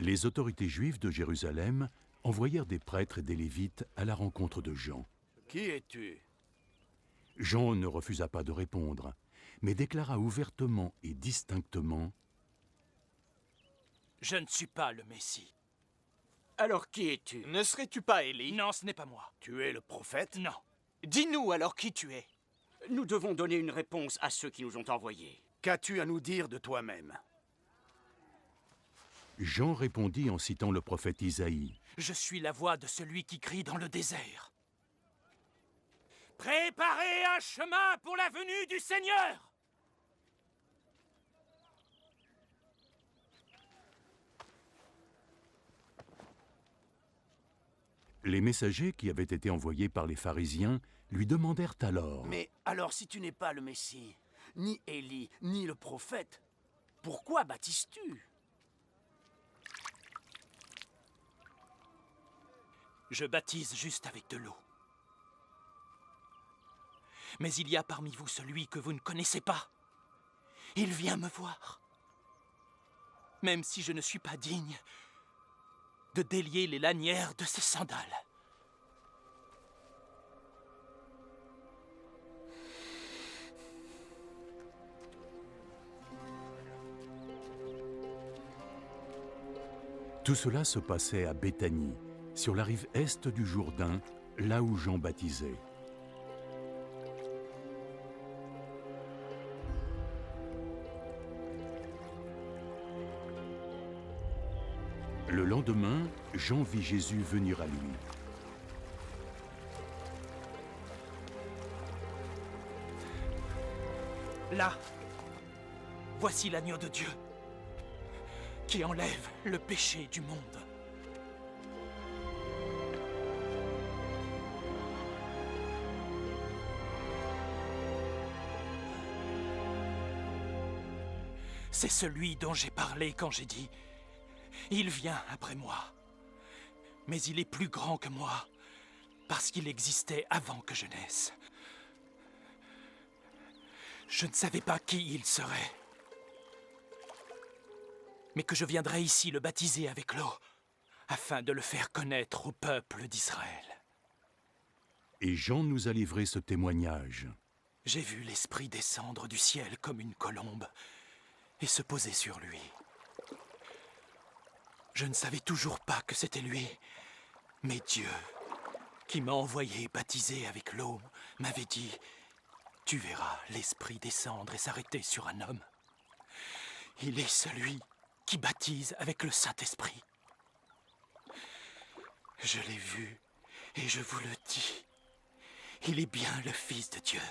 Les autorités juives de Jérusalem envoyèrent des prêtres et des Lévites à la rencontre de Jean. Qui es-tu? Jean ne refusa pas de répondre, mais déclara ouvertement et distinctement: « Je ne suis pas le Messie. » Alors qui es-tu? Ne serais-tu pas Élie? Non, ce n'est pas moi. Tu es le prophète? Non. Dis-nous alors qui tu es. Nous devons donner une réponse à ceux qui nous ont envoyés. Qu'as-tu à nous dire de toi-même? Jean répondit en citant le prophète Isaïe. « Je suis la voix de celui qui crie dans le désert. Préparez un chemin pour la venue du Seigneur !» Les messagers qui avaient été envoyés par les pharisiens lui demandèrent alors: Mais alors si tu n'es pas le Messie, ni Élie, ni le prophète, pourquoi baptises-tu? Je baptise juste avec de l'eau. Mais il y a parmi vous celui que vous ne connaissez pas. Il vient me voir. Même si je ne suis pas digne de délier les lanières de ses sandales. Tout cela se passait à Béthanie, sur la rive est du Jourdain, là où Jean baptisait. Le lendemain, Jean vit Jésus venir à lui. Là, voici l'agneau de Dieu qui enlève le péché du monde. C'est celui dont j'ai parlé quand j'ai dit « Il vient après moi, mais il est plus grand que moi, parce qu'il existait avant que je naisse. » Je ne savais pas qui il serait, mais que je viendrais ici le baptiser avec l'eau, afin de le faire connaître au peuple d'Israël. Et Jean nous a livré ce témoignage. J'ai vu l'Esprit descendre du ciel comme une colombe et se poser sur lui. Je ne savais toujours pas que c'était lui, mais Dieu, qui m'a envoyé baptiser avec l'eau, m'avait dit « Tu verras l'Esprit descendre et s'arrêter sur un homme. Il est celui qui baptise avec le Saint-Esprit. » Je l'ai vu et je vous le dis, il est bien le Fils de Dieu.